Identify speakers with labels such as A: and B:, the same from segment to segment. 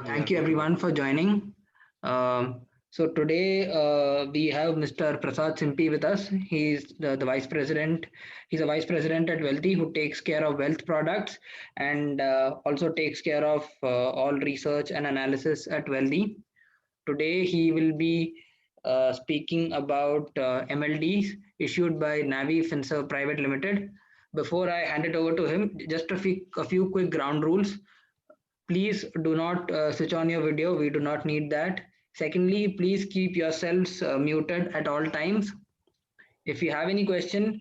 A: Thank you everyone for joining. So today we have Mr. Prasad Simpi with us. He's the vice president. He's a vice president at Wealthy who takes care of wealth products and also takes care of all research and analysis at Wealthy. Today he will be speaking about MLDs issued by Navi Finserv Private Limited. Before I hand it over to him, just a few quick ground rules. Please do not switch on your video. We do not need that. Secondly, please keep yourselves muted at all times. If you have any question,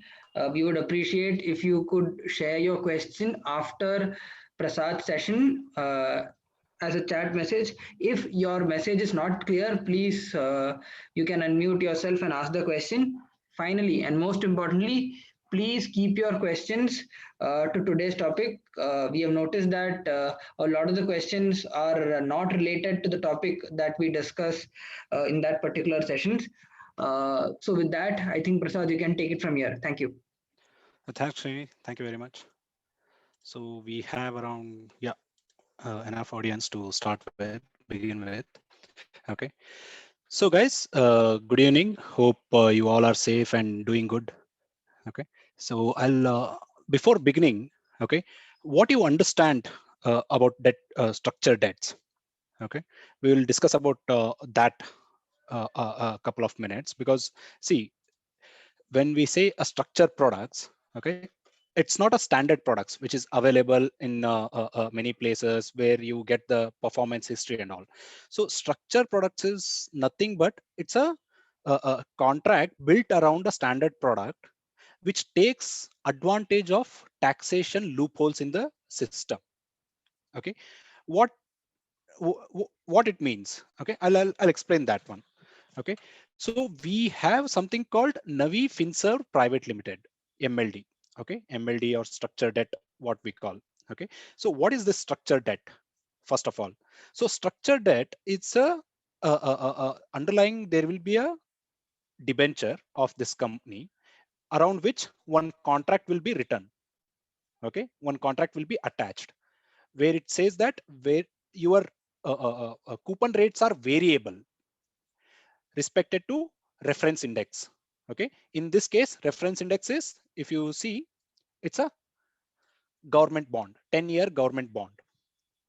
A: we would appreciate if you could share your question after Prasad's session as a chat message. If your message is not clear, please you can unmute yourself and ask the question. Finally, and most importantly, please keep your questions to today's topic. We have noticed that a lot of the questions are not related to the topic that we discuss in that particular sessions. So with that, I think Prasad, you can take it from here. Thank you.
B: Thanks, Srini. Thank you very much. So we have around enough audience to start with, begin with. Okay. So guys, good evening. Hope you all are safe and doing good. Okay. So I'll before beginning. Okay, what you understand about debt structure debts. Okay, we will discuss about that a couple of minutes because see, when we say a structured products, okay, it's not a standard products which is available in many places where you get the performance history and all. So structured products is nothing but it's a contract built around a standard product which takes advantage of taxation loopholes in the system. Okay, what what it means? Okay, I'll explain that one. Okay, so we have something called Navi Finserv Private Limited, MLD. Okay, MLD or structured debt, what we call. Okay, so what is this structured debt? First of all, so structured debt, it's underlying, there will be a debenture of this company around which one contract will be written. Okay, one contract will be attached where it says that where your coupon rates are variable respected to reference index. Okay, in this case reference index is, if you see, it's a government bond, 10-year government bond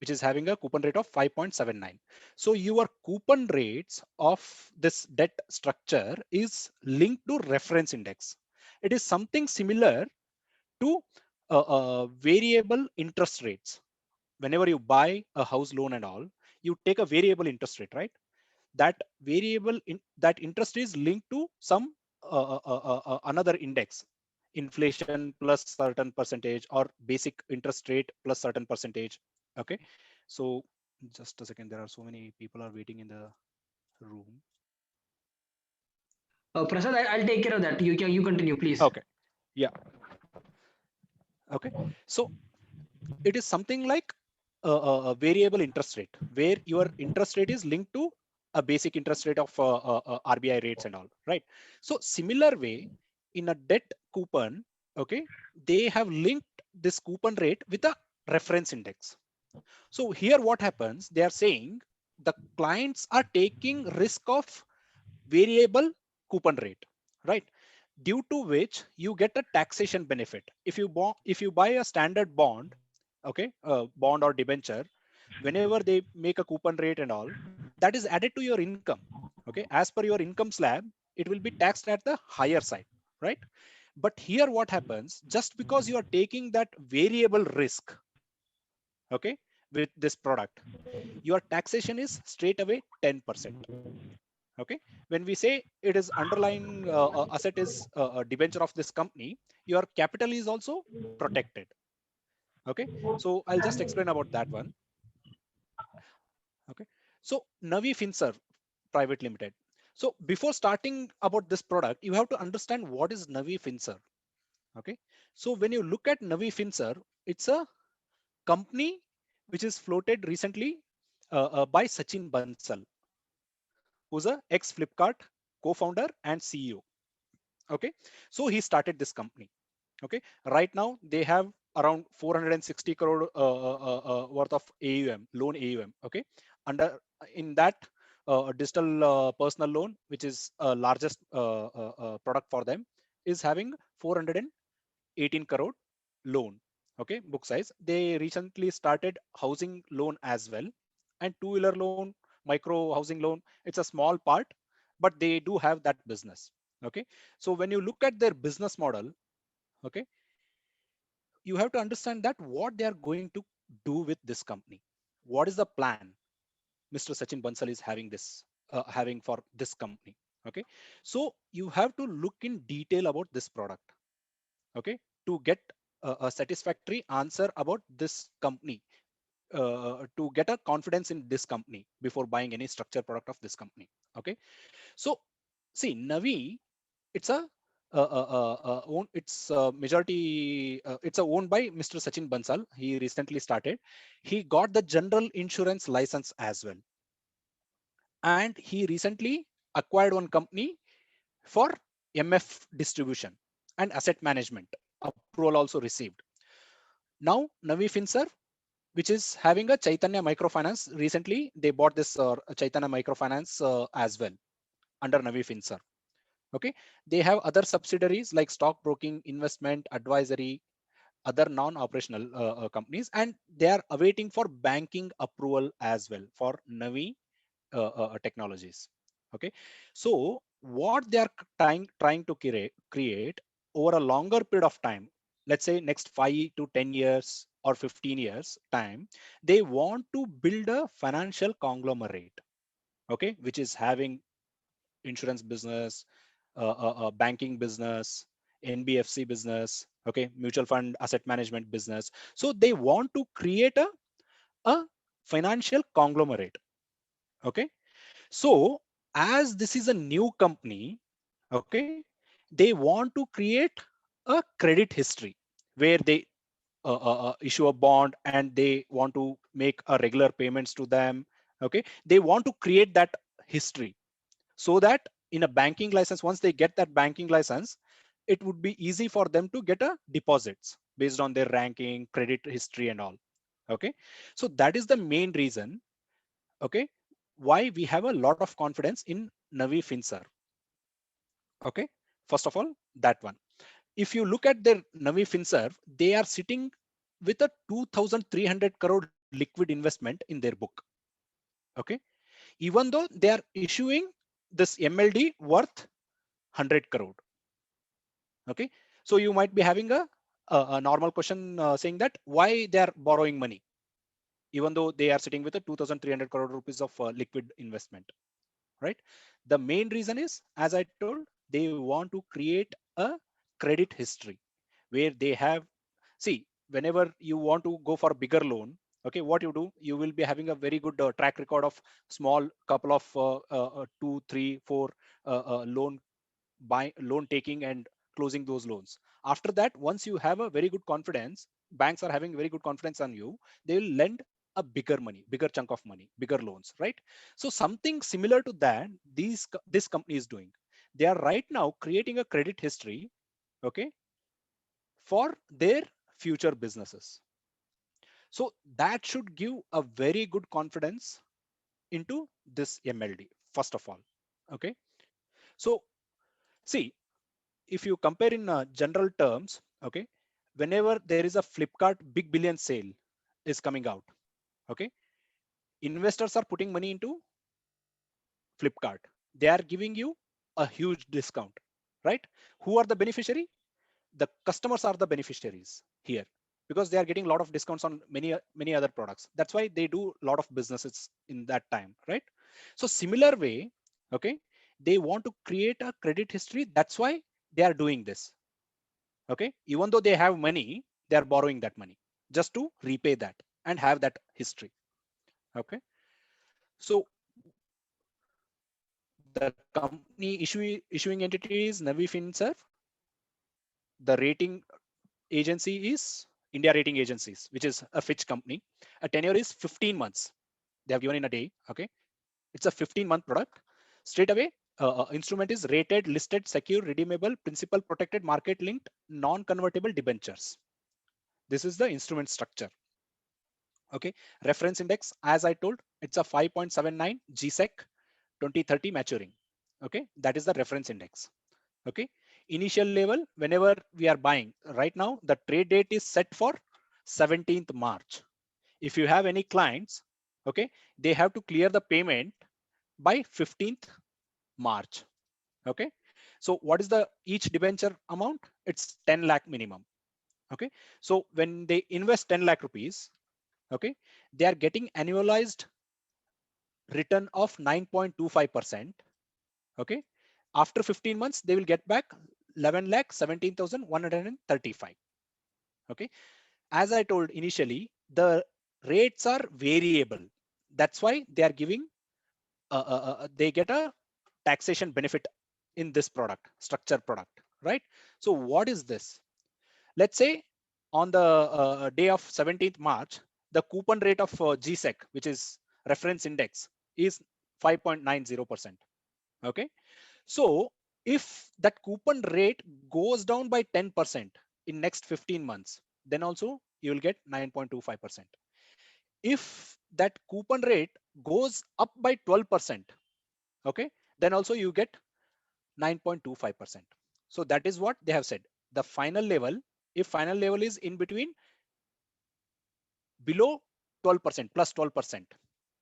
B: which is having a coupon rate of 5.79. So your coupon rates of this debt structure is linked to reference index. It is something similar to variable interest rates. Whenever you buy a house loan and all, you take a variable interest rate, right? That that interest is linked to some another index, inflation plus certain percentage or basic interest rate plus certain percentage. Okay, so just a second, there are so many people are waiting in the room.
A: Prasad, I'll take care of that. You continue, please.
B: Okay, yeah, okay, so it is something like a variable interest rate where your interest rate is linked to a basic interest rate of RBI rates and all, right? So similar way, in a debt coupon, okay, they have linked this coupon rate with a reference index. So here what happens, they are saying the clients are taking risk of variable coupon rate, right? Due to which you get a taxation benefit. If you buy a standard bond, okay, bond or debenture, whenever they make a coupon rate and all, that is added to your income. Okay, as per your income slab, it will be taxed at the higher side, right? But here what happens, just because you are taking that variable risk, okay, with this product, your taxation is straight away 10%. Okay, when we say it is underlying asset is a debenture of this company, your capital is also protected. Okay, so I'll just explain about that one. Okay, so Navi Finserv Private Limited. So before starting about this product, you have to understand what is Navi Finserv. Okay, so when you look at Navi Finserv, it's a company which is floated recently by Sachin Bansal, who's a ex Flipkart co-founder and CEO. Okay, so he started this company. Okay, right now they have around 460 crore worth of AUM, loan AUM. Okay, under in that digital personal loan, which is largest product for them, is having 418 crore loan. Okay, book size. They recently started housing loan as well, and two-wheeler loan, micro housing loan. It's a small part, but they do have that business. Okay, so when you look at their business model, okay, you have to understand that what they are going to do with this company. What is the plan Mr. Sachin Bansal is having having for this company? Okay, so you have to look in detail about this product. Okay, to get a satisfactory answer about this company, to get a confidence in this company before buying any structured product of this company. Okay, so see, Navi, it's a it's a majority it's a owned by Mr. Sachin Bansal. He recently started. He got the general insurance license as well, and he recently acquired one company for MF distribution and asset management. Approval also received. Now Navi Finserv, which is having a Chaitanya Microfinance. Recently, they bought this Chaitanya Microfinance as well under Navi Finserv. Okay, they have other subsidiaries like stockbroking, investment, advisory, other non-operational companies, and they are awaiting for banking approval as well for Navi technologies. Okay, so what they are trying to create over a longer period of time, let's say next 5 to 10 years or 15 years time, they want to build a financial conglomerate, okay, which is having insurance business, banking business, NBFC business, okay, mutual fund asset management business. So they want to create a financial conglomerate. Okay, so as this is a new company, okay, they want to create a credit history where they issue a bond and they want to make a regular payments to them. Okay, they want to create that history so that in a banking license, once they get that banking license, it would be easy for them to get a deposits based on their ranking, credit history and all. Okay, so that is the main reason, okay, why we have a lot of confidence in Navi Finserv. Okay, first of all, that one. If you look at their Navi Finserv, they are sitting with a 2,300 crore liquid investment in their book. Okay, even though they are issuing this MLD worth 100 crore. Okay, so you might be having a normal question saying that why they are borrowing money even though they are sitting with a 2,300 crore rupees of liquid investment, right? The main reason is, as I told, they want to create a credit history where they have, see, whenever you want to go for bigger loan, okay, what you do, you will be having a very good track record of small couple of 2, 3, 4 loan taking and closing those loans. After that, once you have a very good confidence, banks are having very good confidence on you, they will lend a bigger money, bigger chunk of money, bigger loans, right? So something similar to that this company is doing. They are right now creating a credit history, okay, for their future businesses. So that should give a very good confidence into this MLD, first of all. Okay, so see, if you compare in general terms, okay, whenever there is a Flipkart big billion sale is coming out, okay, investors are putting money into Flipkart. They are giving you a huge discount, right? Who are the beneficiary? The customers are the beneficiaries here because they are getting a lot of discounts on many other products. That's why they do a lot of businesses in that time, right? So similar way, okay, they want to create a credit history. That's why they are doing this. Okay, even though they have money, they are borrowing that money just to repay that and have that history. Okay, so the company issuing entity is Navi Finserv. The rating agency is India Rating Agencies, which is a Fitch company. A tenure is 15 months. They have given in a day. Okay, it's a 15-month product. Straight away, instrument is rated, listed, secure, redeemable, principal protected, market linked, non-convertible debentures. This is the instrument structure. Okay, reference index, as I told, it's a 5.79 GSEC 2030 maturing. Okay, that is the reference index. Okay, initial level, whenever we are buying, right now the trade date is set for 17th March. If you have any clients, okay, they have to clear the payment by 15th March. Okay, so what is the each debenture amount? It's 10 lakh minimum. Okay, so when they invest 10 lakh rupees, okay, they are getting annualized return of 9.25%. Okay, after 15 months they will get back 11 lakh 17,135. Okay, as I told initially, the rates are variable. That's why they are giving they get a taxation benefit in this product, structure product, right? So what is this? Let's say on the day of 17th March, the coupon rate of GSEC, which is reference index, is 5.90%. Okay, so if that coupon rate goes down by 10% in next 15 months, then also you will get 9.25%. If that coupon rate goes up by 12%, okay, then also you get 9.25%. So that is what they have said. The final level, if final level is in between below 12% plus 12%,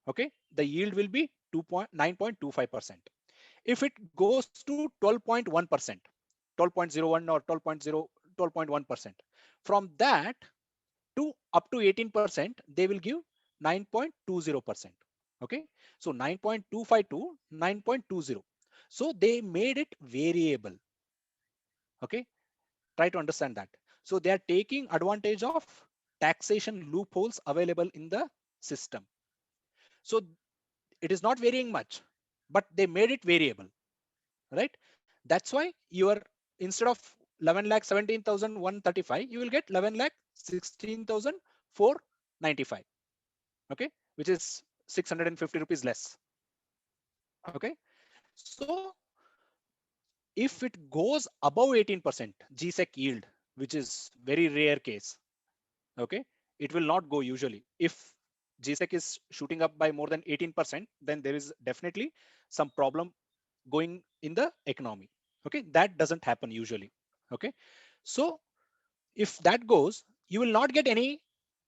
B: okay, the yield will be 9.25%. If it goes to 12.1%, 12.01 or 12.1%, from that to up to 18%, they will give 9.20%. Okay, so 9.25 to 9.20. So they made it variable. Okay, try to understand that. So they are taking advantage of taxation loopholes available in the system. So it is not varying much, but they made it variable, right? That's why your instead of 11 lakh 17,135, you will get 11 lakh 16,495. Okay, which is 650 rupees less. Okay, so if it goes above 18% GSEC yield, which is very rare case, okay, it will not go usually. If GSEC is shooting up by more than 18%, then there is definitely some problem going in the economy. Okay, that doesn't happen usually. Okay, so if that goes, you will not get any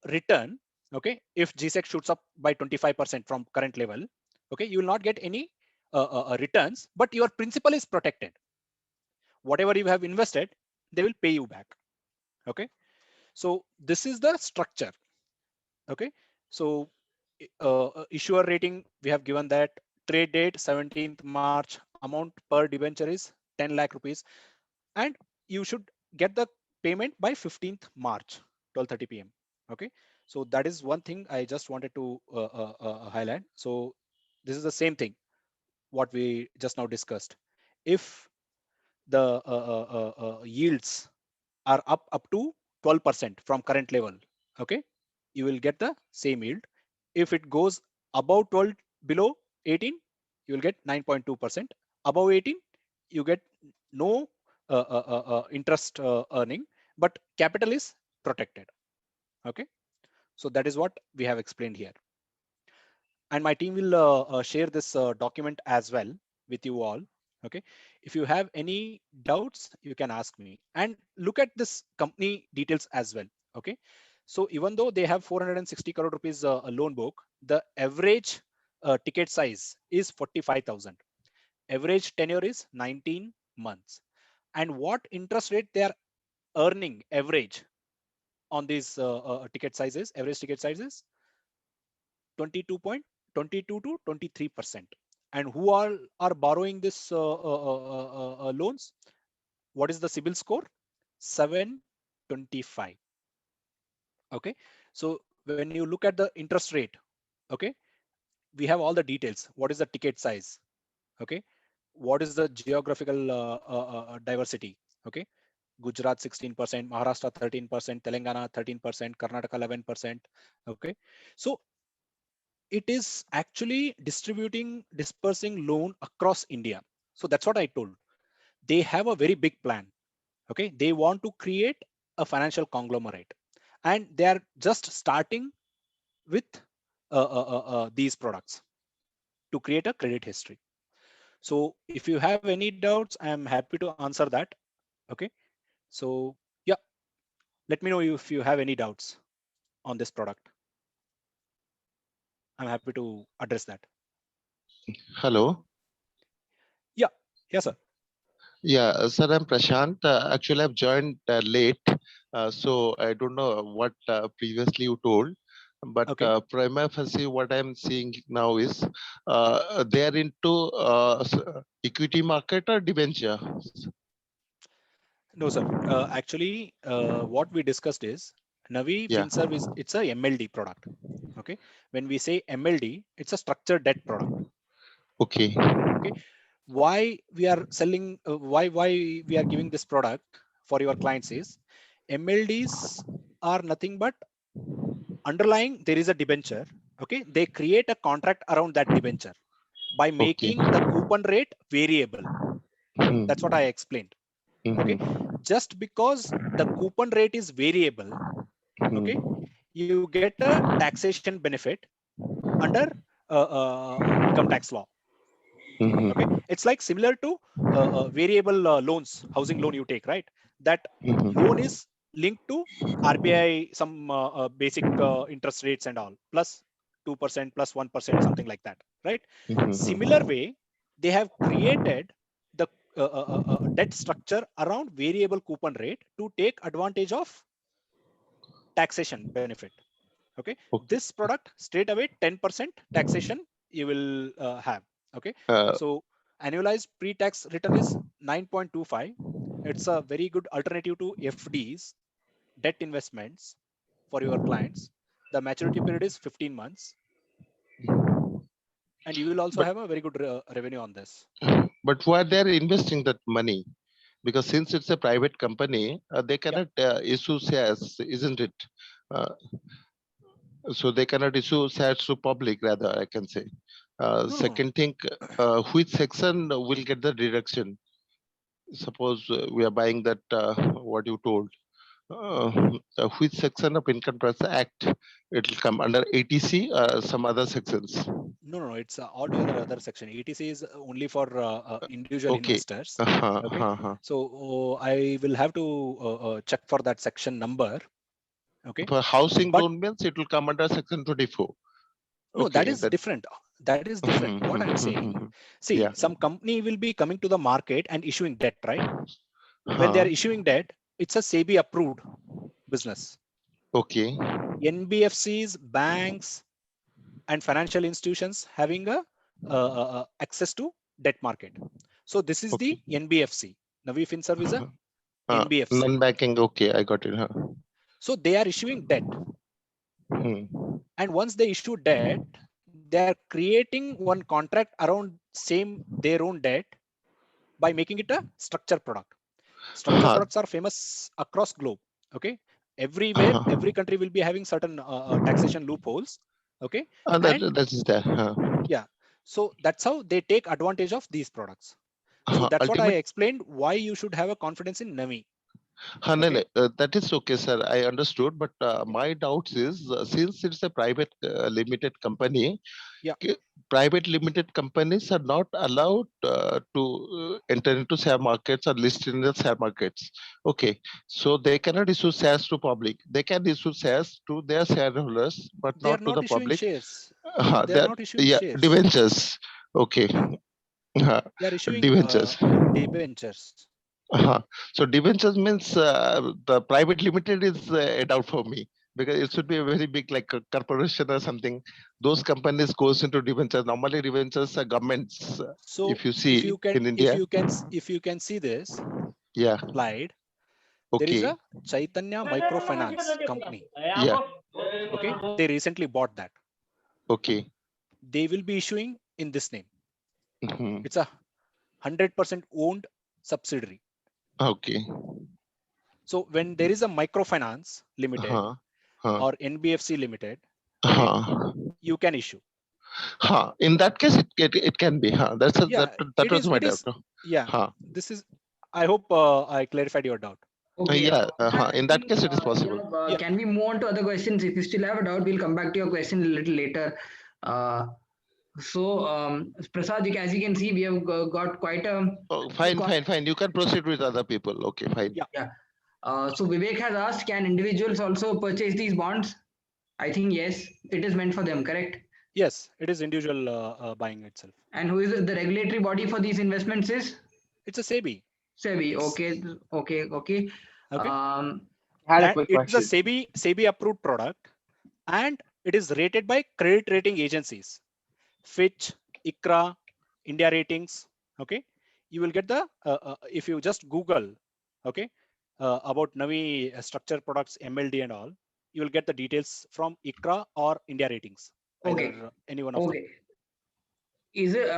B: return. Okay, if GSEC shoots up by 25% from current level, okay, you will not get any returns, but your principal is protected. Whatever you have invested, they will pay you back. Okay, so this is the structure. Okay, so issuer rating, we have given that. Trade date 17th March, amount per debenture is 10 lakh rupees, and you should get the payment by 15th March 12:30 p.m. Okay, so that is one thing I just wanted to highlight. So this is the same thing what we just now discussed. If the yields are up to 12% from current level, okay, you will get the same yield. If it goes above 12, below 18, you will get 9.2%. Above 18, you get no interest earning, but capital is protected. Okay, so that is what we have explained here, and my team will share this document as well with you all. Okay, if you have any doubts, you can ask me, and look at this company details as well. Okay, so even though they have 460 crore rupees loan book, the average ticket size is 45,000. Average tenure is 19 months. And what interest rate they are earning average on these ticket sizes, average ticket sizes? 22 to 23%. And who are borrowing this loans? What is the CIBIL score? 725. Okay, so when you look at the interest rate, okay, we have all the details. What is the ticket size? Okay, what is the geographical diversity? Okay, Gujarat 16%, Maharashtra 13%, Telangana 13%, Karnataka 11%. Okay, so it is actually dispersing loan across India. So that's what I told. They have a very big plan. Okay, they want to create a financial conglomerate, and they are just starting with these products to create a credit history. So if you have any doubts, I am happy to answer that. Okay. So yeah, let me know if you have any doubts on this product. I'm happy to address that.
C: Hello.
B: Yeah. Yes, sir.
C: Yeah, sir, I'm Prashant. Actually, I've joined late, so I don't know what previously you told. But
B: Okay.
C: prima facie, what I'm seeing now is they are into equity market or debenture.
B: No, sir. Actually, what we discussed is Navi
C: Yeah.
B: FinServe is it's a MLD product. Okay. When we say MLD, it's a structured debt product.
C: Okay.
B: Okay. Why we are selling? Why we are giving this product for your clients is MLDs are nothing but underlying there is a debenture. Okay. They create a contract around that debenture by
C: Okay.
B: making the coupon rate variable.
C: Hmm.
B: That's what I explained. Okay.
C: Mhm.
B: Just because the coupon rate is variable, okay,
C: Hmm.
B: you get a taxation benefit under income tax law. Okay,
C: Mhm.
B: it's like similar to variable loans, housing loan you take, right? That loan
C: Mhm.
B: is linked to RBI some basic interest rates and all, plus 2% plus 1%, something like that, right? Similar
C: Mhm.
B: way, they have created the debt structure around variable coupon rate to take advantage of taxation benefit. Okay,
C: Okay.
B: this product straight away 10% taxation you will have. Okay,
C: Uh,
B: so annualized pre-tax return is 9.25. It's a very good alternative to FDs, debt investments for your clients. The maturity period is 15 months, and you will also
C: but
B: have a very good revenue on this.
C: but why they're investing that money? Because since it's a private company, they
B: Yeah.
C: cannot issue shares, isn't it? Uh, so they cannot issue shares to public, rather, I can say.
B: No, no, no.
C: Second thing, which section will get the deduction? Suppose we are buying that, what you told, uh, which section of Income Tax Act it will come under, 80C, some other sections?
B: No, no, no, it's altogether other section. ETC is only for individual
C: Okay.
B: investors.
C: Uh-huh,
B: Okay,
C: uh-huh.
B: so I will have to check for that section number. Okay,
C: For housing
B: but
C: loan means it will come under section 24.
B: no, that
C: Okay,
B: is
C: that.
B: different. That is different. What I'm saying, see,
C: Yeah.
B: some company will be coming to the market and issuing debt, right? When they are
C: Huh.
B: issuing debt, it's a SEBI approved business.
C: Okay.
B: NBFCs, banks, and financial institutions having a access to debt market. So this is the
C: Okay.
B: NBFC. Navi FinServe is a NBFC.
C: Non-banking. Okay, I got it. Huh.
B: So they are issuing debt,
C: Hmm.
B: and once they issue debt, they are creating one contract around same their own debt by making it a structure product. Structure
C: Huh.
B: products are famous across globe. Okay, everywhere,
C: Huh.
B: every country will be having certain taxation loopholes. Okay, and
C: That is there. Huh.
B: yeah, so that's how they take advantage of these products. So that's what I
C: Ultimate.
B: explained why you should have a confidence in Navi.
C: No,
B: Okay,
C: no, that is okay, sir. I understood. But my doubts is, since it's a private limited company,
B: yeah,
C: private limited companies are not allowed to enter into share markets or list in the share markets. Okay, so they cannot issue shares to public. They can issue shares to their shareholders, but
B: they are
C: not to
B: not
C: the
B: issuing
C: public.
B: shares. No, they are
C: That,
B: not issuing
C: yeah,
B: shares.
C: debentures. Okay,
B: Yeah,
C: uh,
B: they are issuing
C: debentures.
B: debentures.
C: So debentures means the private limited is a doubt for me, because it should be a very big, like a corporation or something. Those companies goes into debentures. Normally debentures are governments.
B: So
C: If you see in India,
B: if you can see this
C: yeah,
B: slide, there is
C: okay,
B: a Chaitanya Microfinance company.
C: yeah,
B: Okay, they recently bought that.
C: okay,
B: They will be issuing in this name.
C: mhm,
B: It's a 100% owned subsidiary.
C: okay,
B: So when there is a microfinance limited
C: huh, huh,
B: or NBFC limited, okay,
C: huh,
B: you can issue.
C: huh. In that case, it can be. Huh.
B: Yeah,
C: That was my
B: it
C: doubt.
B: is, yeah,
C: Huh.
B: this is, I hope I clarified your doubt.
A: Okay.
C: Yeah,
A: I
C: in that
A: think,
C: case, it is possible.
B: Yeah.
A: can we move on to other questions? If you still have a doubt, we'll come back to your question a little later. Uh, Prasad, as you can see, we have got quite a
C: Oh, fine. You can proceed with other people. Okay, fine.
B: Yeah.
A: yeah. So Vivek has asked, can individuals also purchase these bonds? I think yes, it is meant for them, correct?
B: Yes, it is individual buying itself.
A: And who is the regulatory body for these investments is?
B: It's a SEBI.
A: SEBI. Okay.
B: Okay.
D: I had a
B: And
D: quick
B: it is a
D: question.
B: SEBI approved product, and it is rated by credit rating agencies, Fitch, ICRA, India Ratings. Okay. You will get the, if you just Google, okay, about Navi structured products, MLD and all, you will get the details from ICRA or India Ratings,
A: Okay.
B: either any one of them.
A: Okay. Is it?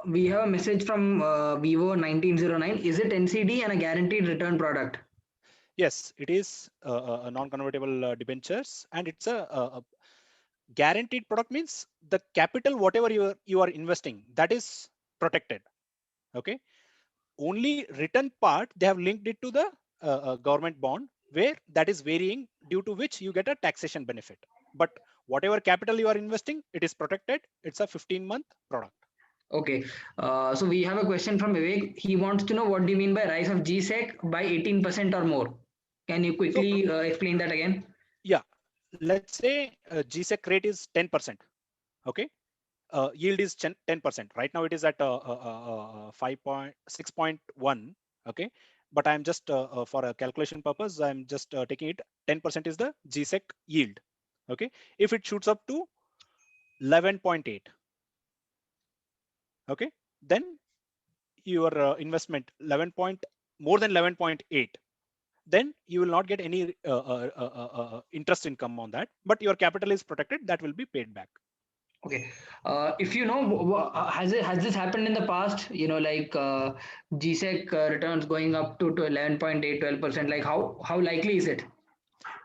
A: We have a message from Vivo 1909. Is it NCD and a guaranteed return product?
B: Yes, it is a non-convertible debentures, and it's a guaranteed product. Means the capital, whatever you are investing, that is protected. Okay. Only return part, they have linked it to the government bond, where that is varying, due to which you get a taxation benefit. But whatever capital you are investing, it is protected. It's a 15-month product.
A: Okay. So we have a question from Vivek. He wants to know, what do you mean by rise of GSEC by 18% or more? Can you
B: So
A: quickly explain that again?
B: yeah, let's say GSEC rate is 10%. Okay. Yield is 10%. Right now it is at 6.1. Okay. But I'm just for a calculation purpose, I'm just taking it 10% is the GSEC yield. Okay. If it shoots up to 11.8, okay, then your investment more than 11.8, then you will not get any interest income on that, but your capital is protected, that will be paid back.
A: Okay. If you know, has this happened in the past? You know, like GSEC returns going up to 11.8, 12%. Like how likely is it?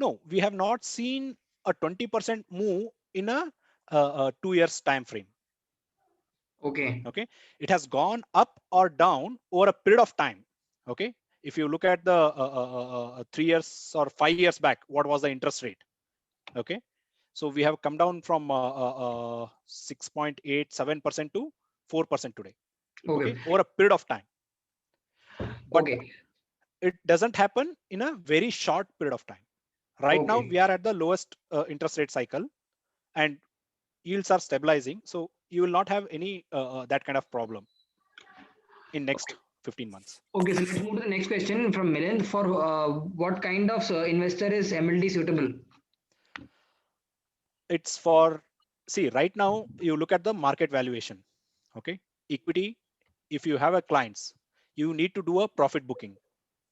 B: No, we have not seen a 20% move in a 2 years time frame.
A: Okay.
B: Okay, it has gone up or down over a period of time. Okay, if you look at the 3 years or 5 years back, what was the interest rate? Okay, so we have come down from 6.87% to 4% today.
A: Okay.
B: Okay, over a period of time. But
A: Okay.
B: it doesn't happen in a very short period of time. Right now,
A: Okay.
B: we are at the lowest interest rate cycle, and yields are stabilizing. So you will not have any that kind of problem in next 15 months.
A: Okay, so let's move to the next question from Milind. For what kind of investor is MLD suitable?
B: It's for, see, right now you look at the market valuation. Okay, equity, if you have a clients, you need to do a profit booking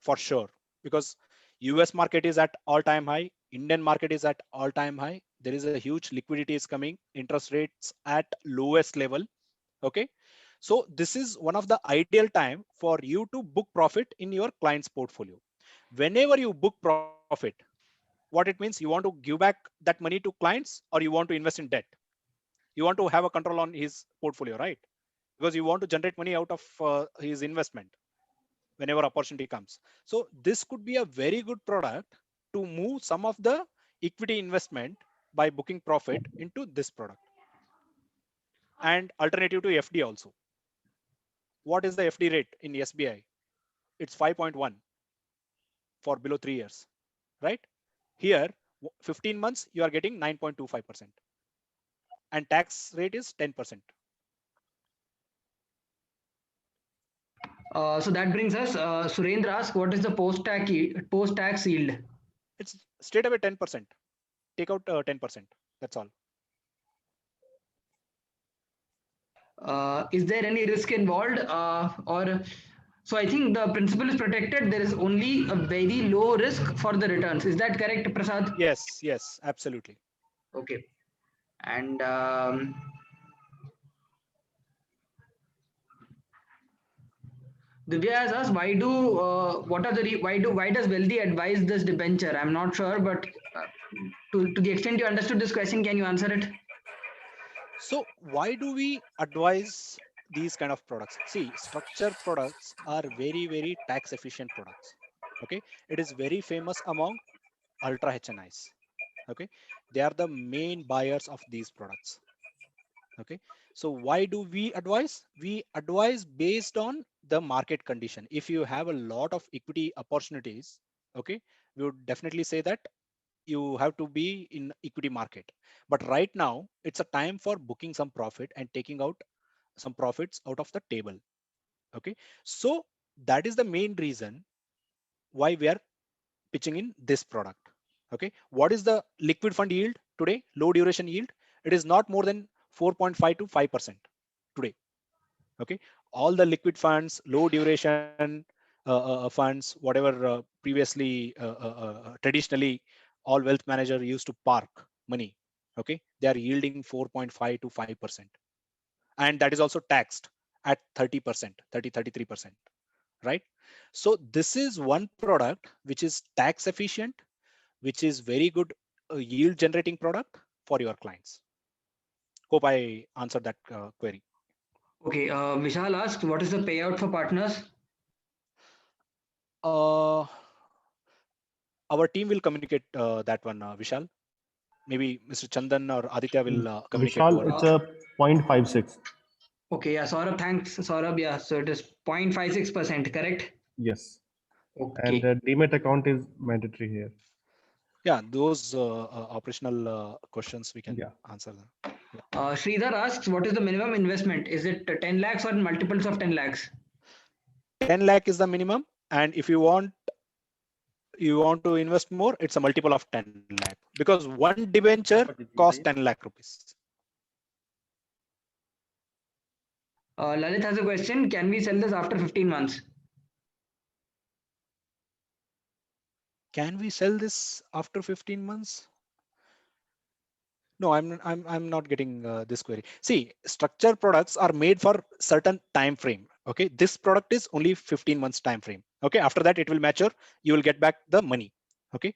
B: for sure, because US market is at all-time high, Indian market is at all-time high, there is a huge liquidity is coming, interest rates at lowest level. Okay, so this is one of the ideal time for you to book profit in your client's portfolio. Whenever you book profit, what it means, you want to give back that money to clients, or you want to invest in debt. You want to have a control on his portfolio, right? Because you want to generate money out of his investment whenever opportunity comes. So this could be a very good product to move some of the equity investment by booking profit into this product. And alternative to FD also. What is the FD rate in SBI? It's 5.1 for below 3 years, right? Here, 15 months, you are getting 9.25%. And tax rate is 10%.
A: So that brings us, Surendra asked, what is the post-tax yield?
B: It's straight away 10%. Take out 10%. That's all.
A: Is there any risk involved, or so I think the principal is protected. There is only a very low risk for the returns. Is that correct, Prasad?
B: Yes, absolutely.
A: Okay. And Divya has asked, why does Wealthy advise this debenture? I'm not sure, but to the extent you understood this question, can you answer it?
B: So why do we advise these kind of products? See, structured products are very, very tax efficient products. Okay, it is very famous among ultra HNIs. Okay, they are the main buyers of these products. Okay, so why do we advise? We advise based on the market condition. If you have a lot of equity opportunities, okay, we would definitely say that you have to be in equity market. But right now it's a time for booking some profit and taking out some profits out of the table. Okay, so that is the main reason why we are pitching in this product. Okay, what is the liquid fund yield today? Low duration yield, it is not more than 4.5 to 5% today. Okay, all the liquid funds, low duration funds, whatever previously traditionally all wealth manager used to park money, okay, they are yielding 4.5 to 5%, and that is also taxed at 30%, 33%, right? So this is one product which is tax efficient, which is very good yield generating product for your clients. Hope I answered that query.
A: Okay, Vishal asked, what is the payout for partners?
B: uh, our team will communicate that one, Vishal. Maybe Mr. Chandan or Aditya will communicate
D: Vishal,
B: over
D: it's
B: that.
D: a 0.56.
A: Okay, yeah, Saurabh, thanks, Saurabh. Yeah, so it is 0.56%, correct?
D: Yes. And
A: Okay.
D: Demat account is mandatory here.
B: Yeah, those operational questions we can
D: Yeah.
B: answer them. Yeah.
A: Sridhar asks, what is the minimum investment? Is it 10 lakhs or multiples of 10 lakhs?
B: 10 lakh is the minimum, and if you want to invest more, it's a multiple of 10 lakh, because one debenture costs 10 lakh rupees.
A: Lalit has a question. Can we sell this after 15 months?
B: Can we sell this after 15 months? No, I'm not getting this query. See, structured products are made for certain time frame. Okay, this product is only 15 months time frame. Okay, after that it will mature. You will get back the money. Okay,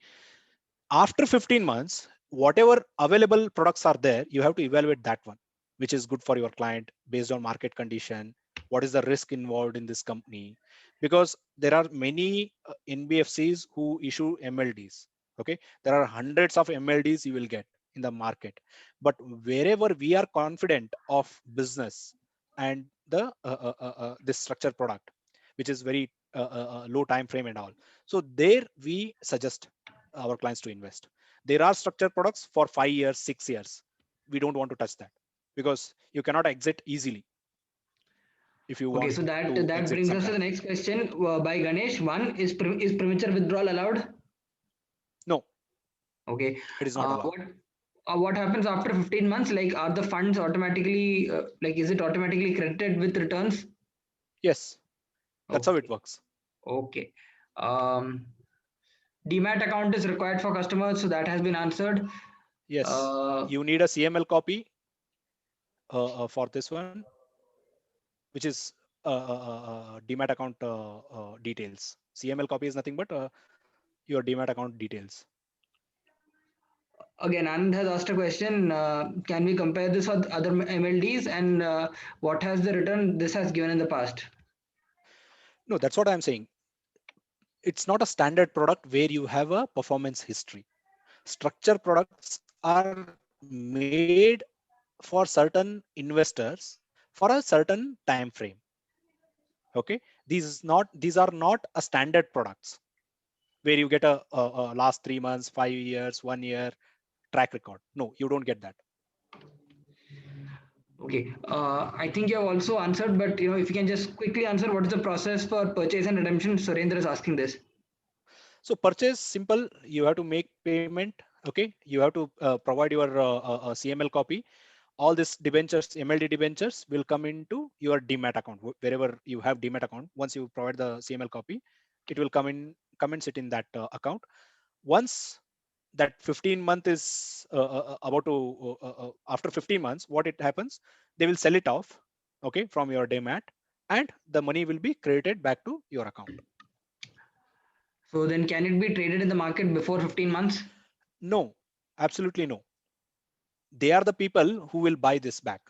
B: after 15 months, whatever available products are there, you have to evaluate that one, which is good for your client based on market condition. What is the risk involved in this company? Because there are many NBFCs who issue MLDs. Okay, there are hundreds of MLDs you will get in the market, but wherever we are confident of business and the this structured product, which is very low time frame and all, so there we suggest our clients to invest. There are structured products for 5 years, 6 years. We don't want to touch that because you cannot exit easily if you
A: Okay,
B: want
A: so that
B: to
A: that
B: exit
A: brings us to the
B: sometime.
A: next question by Ganesh. One is premature withdrawal allowed?
B: No,
A: Okay.
B: it is not allowed.
A: What happens after 15 months? Like, are the funds automatically like, is it automatically credited with returns?
B: Yes, that's how it
A: Okay.
B: works.
A: Okay. Um, Demat account is required for customers, so that has been answered.
B: Yes,
A: Uh,
B: you need a CML copy for this one, which is Demat account details. CML copy is nothing but your Demat account details.
A: Again, Anand has asked a question. Can we compare this with other MLDs, and what has the return this has given in the past?
B: No, that's what I'm saying. It's not a standard product where you have a performance history. Structured products are made for certain investors for a certain time frame. Okay, these are not a standard products where you get a last 3 months, 5 years, 1 year track record. No, you don't get that.
A: Okay, I think you have also answered, but if you can just quickly answer, what is the process for purchase and redemption? Surendra is asking this.
B: So purchase simple, you have to make payment. Okay, you have to provide your CML copy. All this debentures, MLD debentures will come into your Demat account. Wherever you have Demat account, once you provide the CML copy, it will come and sit in that account. Once that 15 month is about to after 15 months, what it happens, they will sell it off, okay, from your Demat, and the money will be credited back to your account.
A: So then, can it be traded in the market before 15 months?
B: No, absolutely no. They are the people who will buy this back.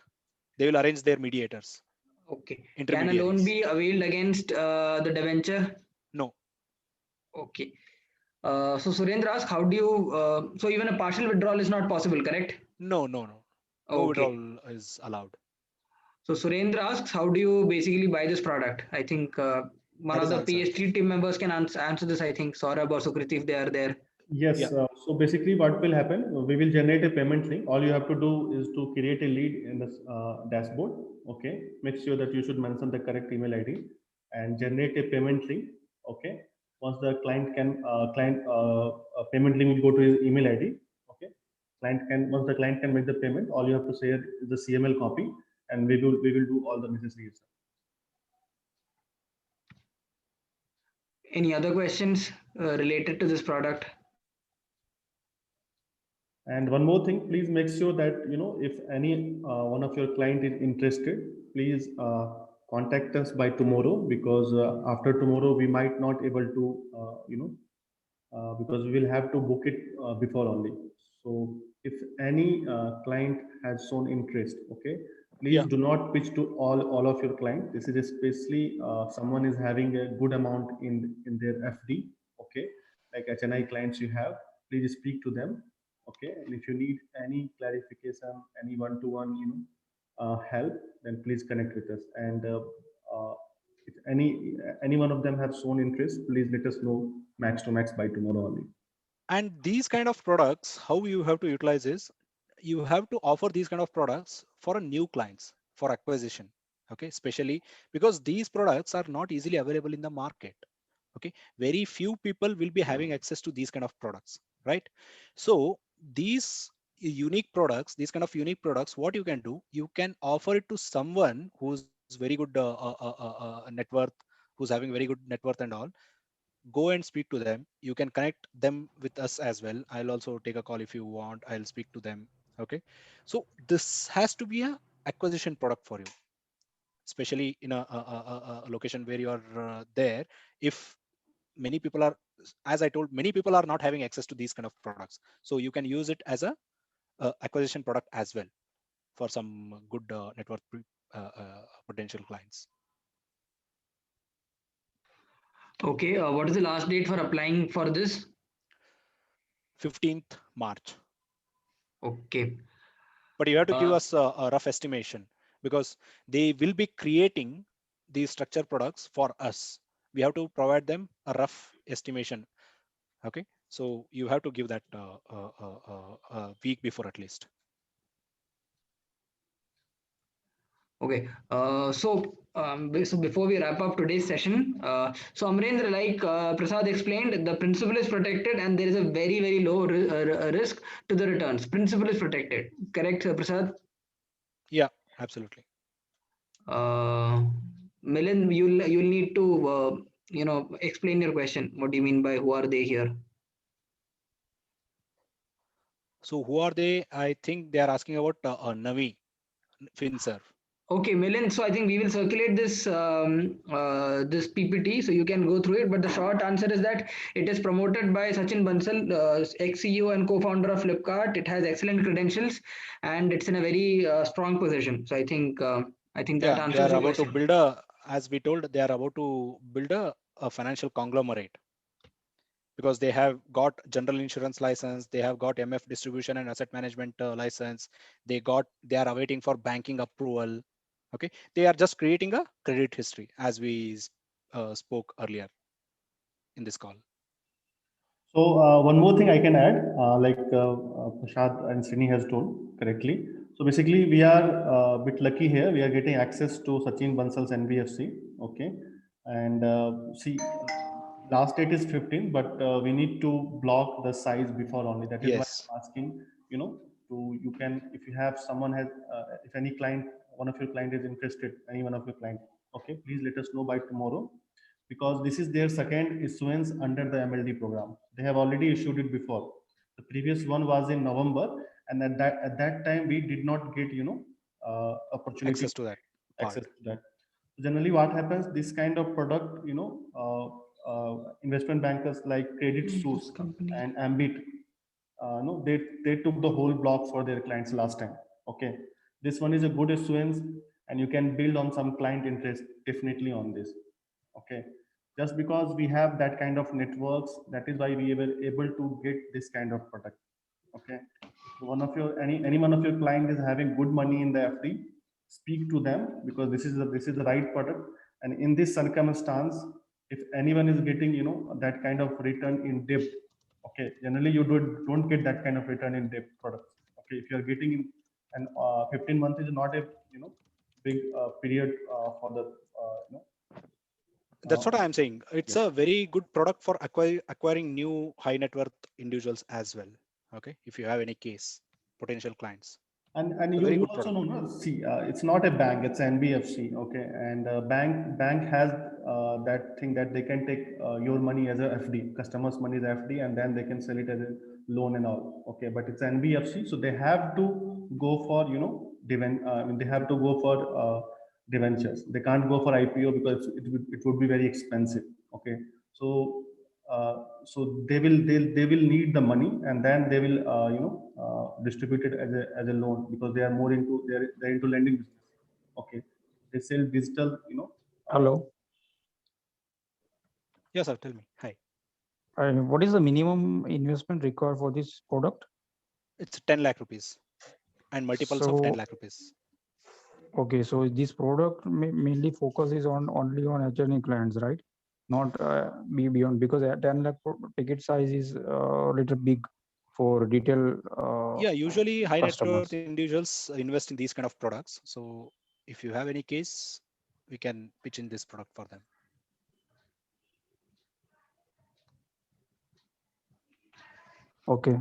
B: They will arrange their mediators,
A: Okay. Can a loan
B: intermediaries.
A: be availed against the debenture?
B: No.
A: Okay. So Surendra asked, how do you, so even a partial withdrawal is not possible, correct?
B: No, no, no. No
A: Okay.
B: withdrawal is allowed.
A: So Surendra asks, how do you basically buy this product? I think one
B: That
A: of
B: is
A: the
B: answered.
A: PhD team members can answer this. I think Saurabh or Sukriti, if they are there.
D: Yes.
B: Yeah.
D: So basically, what will happen? We will generate a payment link. All you have to do is to create a lead in this dashboard. Okay. Make sure that you should mention the correct email ID and generate a payment link. Okay. Once the payment link will go to his email ID. Okay. Once the client can make the payment, all you have to share is the CML copy, and we will do all the necessary stuff.
A: Any other questions related to this product?
D: And one more thing, please make sure that if any one of your client is interested, please contact us by tomorrow, because after tomorrow we might not able to because we will have to book it before only. So if any client has shown interest, okay, please
B: Yeah.
D: do not pitch to all of your clients. This is especially someone is having a good amount in their FD, okay, like HNI clients you have. Please speak to them, okay. And if you need any clarification, any one-to-one help, then please connect with us. And if any one of them have shown interest, please let us know max to max by tomorrow only.
B: And these kind of products, how you have to utilize is you have to offer these kind of products for a new clients for acquisition. Okay, especially because these products are not easily available in the market. Okay, very few people will be having access to these kind of products, right? So these these kind of unique products, what you can do, you can offer it to someone who's very good net worth, who's having very good net worth and all. Go and speak to them. You can connect them with us as well. I'll also take a call if you want. I'll speak to them. Okay, so this has to be a acquisition product for you, especially in a location where you are there. If many people are, as I told, many people are not having access to these kind of products, so you can use it as a acquisition product as well for some good network potential clients.
A: Okay. What is the last date for applying for this?
B: 15th March.
A: Okay.
B: But you have to give
A: Uh,
B: us a rough estimation, because they will be creating these structure products for us. We have to provide them a rough estimation. Okay, so you have to give that a week before at least.
A: Okay. So before we wrap up today's session, so Amrendra, like Prasad explained, the principal is protected and there is a very, very low risk to the returns. Principal is protected. Correct, Prasad?
B: Yeah, absolutely.
A: Milind, you'll need to explain your question. What do you mean by who are they here?
B: So who are they? I think they are asking about Navi FinServ.
A: Okay, Milind. So I think we will circulate this PPT so you can go through it. But the short answer is that it is promoted by Sachin Bansal, ex-CEO and co-founder of Flipkart. It has excellent credentials and it's in a very strong position. So I think that
B: Yeah, they
A: answers
B: are
A: your
B: about to
A: question.
B: build as we told, they are about to build a financial conglomerate, because they have got general insurance license, they have got MF distribution and asset management license, they are awaiting for banking approval. Okay, they are just creating a credit history, as we spoke earlier in this call.
D: So one more thing I can add, like Prashad and Srini has told correctly. So basically, we are a bit lucky here. We are getting access to Sachin Bansal's NBFC. Okay, and see, last date is 15, but we need to block the size before only. That is why
B: Yes.
D: I'm asking. You can, if you have someone has, if any client, one of your client is interested, any one of your client, okay, please let us know by tomorrow, because this is their second issuance under the MLD program. They have already issued it before. The previous one was in November, and at that time we did not get opportunity
B: Access to that part.
D: access to that. Generally, what happens? This kind of product, investment bankers like Credit Suisse
A: Company.
D: and Ambit, no, they took the whole block for their clients last time. Okay, this one is a good issuance, and you can build on some client interest definitely on this. Okay, Just because we have that kind of networks, that is why we were able to get this kind of product. Okay. So one of your any one of your client is having good money in the FD, speak to them, because this is the right product. And in this circumstance, if anyone is getting that kind of return in depth, okay, generally you don't get that kind of return in depth products. Okay, if you are getting in, and 15 months is not a big period for the
B: That's what I'm saying. It's
D: yes.
B: a very good product for acquiring new high net worth individuals as well. Okay, if you have any case potential clients.
D: And
B: A
D: you,
B: very
D: you
B: good
D: also
B: product.
D: know, no? See, it's not a bank; it's NBFC. Okay, and bank has that thing that they can take your money as a FD, customers' money as FD, and then they can sell it as a loan and all. Okay, but it's NBFC, so they have to go for they have to go for debentures. They can't go for IPO because it would be very expensive. Okay, so so they will need the money, and then they will distribute it as a loan, because they are more into they're into lending business. Okay, they sell digital
E: Hello.
B: Yes, sir. Tell me. Hi.
E: What is the minimum investment required for this product?
B: It's 10 lakh rupees and multiples of 10
E: So,
B: lakh rupees.
E: okay, so this product mainly focuses on only on HNI clients, right? Not beyond, because a 10 lakh ticket size is a little big for retail
B: Yeah, usually high net
E: customers.
B: worth individuals invest in these kind of products. So if you have any case, we can pitch in this product for them.
E: Okay.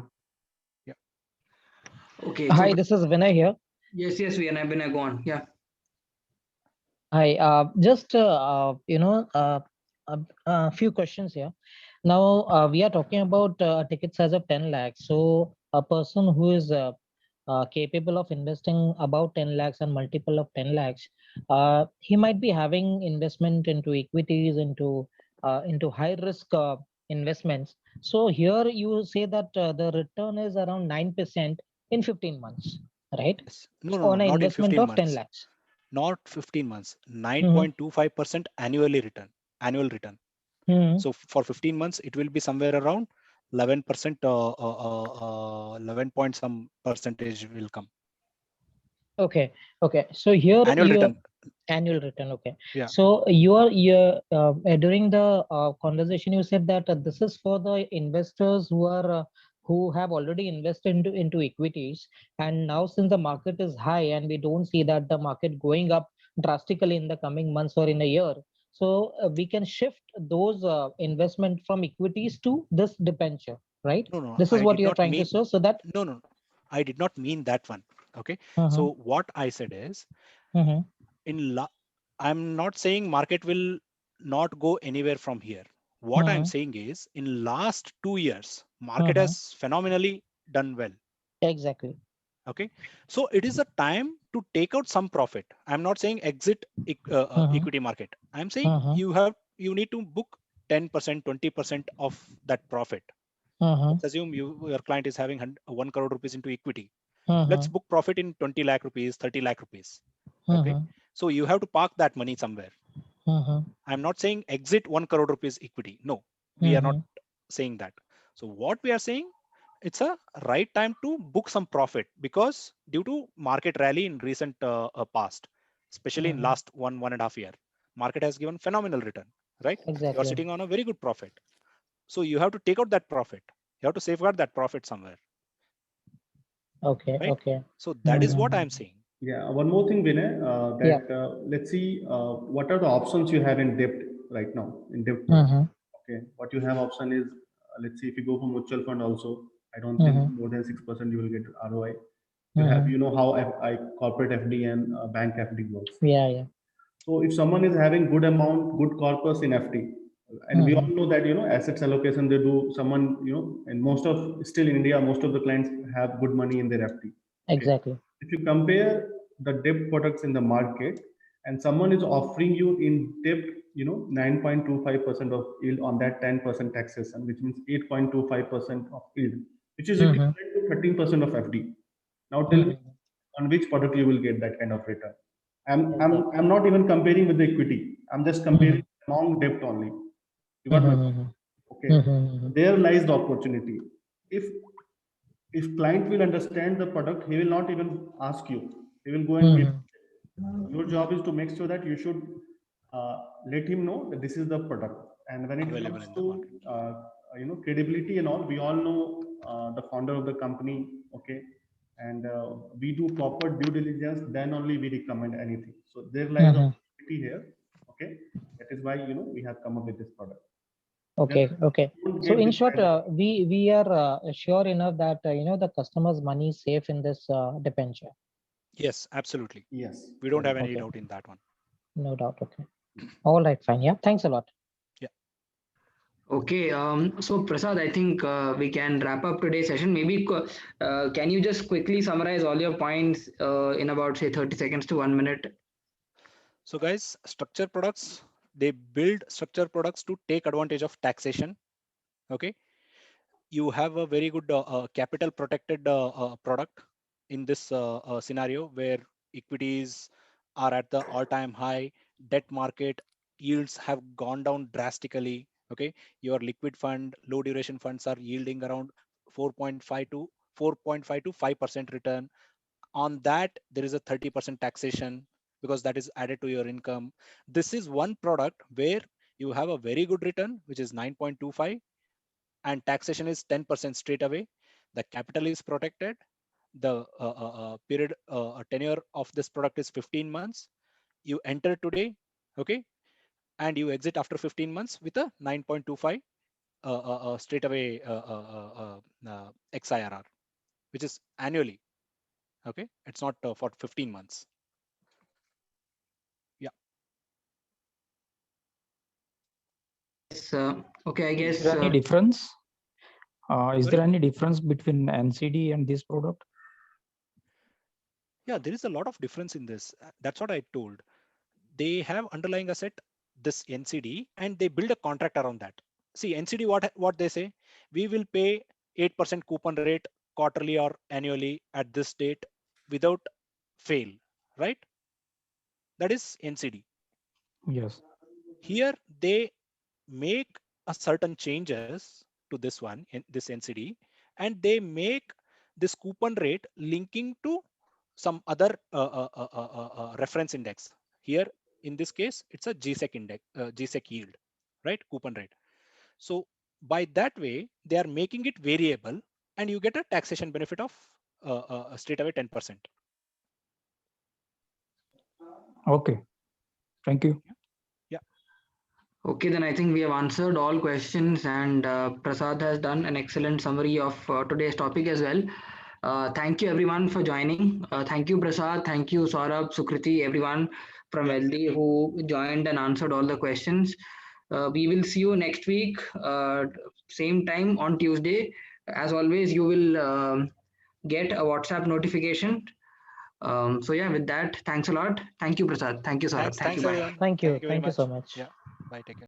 B: Yeah.
A: Okay.
F: Hi,
A: So
F: this is Vinay here.
A: yes, Vinay, go on. Yeah.
F: Hi, just a few questions here. Now we are talking about a ticket size of 10 lakhs. So a person who is capable of investing about 10 lakhs and multiple of 10 lakhs, he might be having investment into equities, into high risk investments. So here you say that the return is around 9% in 15 months, right?
B: Yes. No,
F: On an
B: not in
F: investment
B: 15
F: of 10
B: months.
F: lakhs.
B: Not 15 months.
F: Mhm.
B: 9.25% annual return.
F: Mhm.
B: So for 15 months, it will be somewhere around 11%, 11 point some percentage will come.
F: Okay. So here
B: Annual
F: your
B: return.
F: annual return. Okay.
B: Yeah.
F: So you're during the conversation you said that this is for the investors who have already invested into equities, and now since the market is high and we don't see that the market going up drastically in the coming months or in a year, so we can shift those investment from equities to this debenture, right?
B: No,
F: This is
B: I
F: what
B: did
F: you're
B: not
F: trying to
B: mean.
F: show. So that.
B: No, I did not mean that one. Okay.
F: Mhm.
B: So what I said is,
F: Mhm.
B: I'm not saying market will not go anywhere from here. What I'm
F: Mhm.
B: saying is, in last 2 years, market has phenomenally done well.
F: Exactly.
B: Okay, so it is a time to take out some profit. I'm not saying exit equity market. I'm saying you need to book 10%, 20% of that profit. Let's assume your client is having 1 crore rupees into equity. Let's book profit in 20 lakh rupees, 30 lakh rupees. Okay, so you have to park that money somewhere. I'm not saying exit 1 crore rupees equity. No, we are not saying that. So what we are saying, it's a right time to book some profit, because due to market rally in recent past, especially in last 1.5 year, market has given phenomenal return, right?
F: Exactly.
B: You are sitting on a very good profit. So you have to take out that profit. You have to safeguard that profit somewhere.
F: Okay.
B: Right?
F: Okay.
B: So that is what I'm saying.
D: Yeah, one more thing, Vinay, let's see what are the options you have in debt right now in debt. Okay, what you have option is, let's see, if you go for mutual fund also, I don't think more than 6% you will get ROI. You have, how corporate FD and bank FD works.
F: Yeah.
D: So if someone is having good amount, good corpus in FD, and we all know that assets allocation they do, someone and most of still in India, most of the clients have good money in their FD. Okay?
F: Exactly.
D: If you compare the debt products in the market, and someone is offering you in debt 9.25% of yield on that 10% taxation, which means 8.25% of yield, which is equivalent to 13% of FD. Now tell me on which product you will get that kind of return. I'm not even comparing with the equity. I'm just comparing among debt only. You got my
F: Mhm,
D: point? Okay.
F: mhm,
D: There lies the opportunity. If client will understand the product, he will not even ask you. He will go and give.
F: mhm.
D: Your job is to make sure that you should let him know that this is the product. And when it
B: Available
D: comes
B: in the
D: to
B: market.
D: credibility and all, we all know the founder of the company, okay, and we do proper due diligence. Then only we recommend anything. So there lies the opportunity here, okay. That is why we have come up with this product.
F: Okay, okay.
D: Don't
F: So
D: get
F: in short,
D: distracted.
F: we are sure enough that the customer's money is safe in this debenture.
B: Yes, absolutely.
D: Yes.
B: We don't have
D: correct.
B: any
F: Okay.
B: doubt in that one.
F: No doubt. Okay. All right, fine. Yeah. Thanks a lot.
A: Okay, so Prasad, I think we can wrap up today's session. Maybe can you just quickly summarize all your points in about say 30 seconds to 1 minute?
B: So guys, structured products, they build structured products to take advantage of taxation. Okay. You have a very good capital protected product in this scenario where equities are at the all-time high, debt market yields have gone down drastically. Okay, your liquid fund, low duration funds are yielding around 4.5 to 5% return. On that, there is a 30% taxation because that is added to your income. This is one product where you have a very good return, which is 9.25, and taxation is 10% straight away. The capital is protected. The period tenure of this product is 15 months. You enter today, okay, and you exit after 15 months with a 9.25 straight away XIRR, which is annually. Okay, it's not for 15 months. Yeah.
A: Yes. Okay, I
E: Is
A: guess.
E: there any difference? Is
B: Sorry?
E: there any difference between NCD and this product?
B: Yeah, there is a lot of difference in this. That's what I told. They have underlying asset, this NCD, and they build a contract around that. See, NCD, what they say, we will pay 8% coupon rate quarterly or annually at this date without fail, right? That is NCD.
E: Yes.
B: Here they make a certain changes to this one, in this NCD, and they make this coupon rate linking to some other reference index. Here, in this case, it's a GSEC index, GSEC yield, right? Coupon rate. So by that way, they are making it variable, and you get a taxation benefit of straight away 10%.
E: Okay. Thank you.
B: Yeah.
A: Okay, then I think we have answered all questions, and Prasad has done an excellent summary of today's topic as well. Thank you everyone for joining. Thank you, Prasad. Thank you, Saurabh, Sukriti, everyone from
B: Yeah.
A: LD who joined and answered all the questions. We will see you next week, same time on Tuesday. As always, you will get a WhatsApp notification. So yeah, with that, thanks a lot. Thank you, Prasad. Thank you, Saurabh. Thank you.
B: Thanks
A: Bye.
B: everyone.
F: Thank you.
B: Thank you very
F: Thank you so
B: much.
F: much.
B: Yeah. Bye. Take care.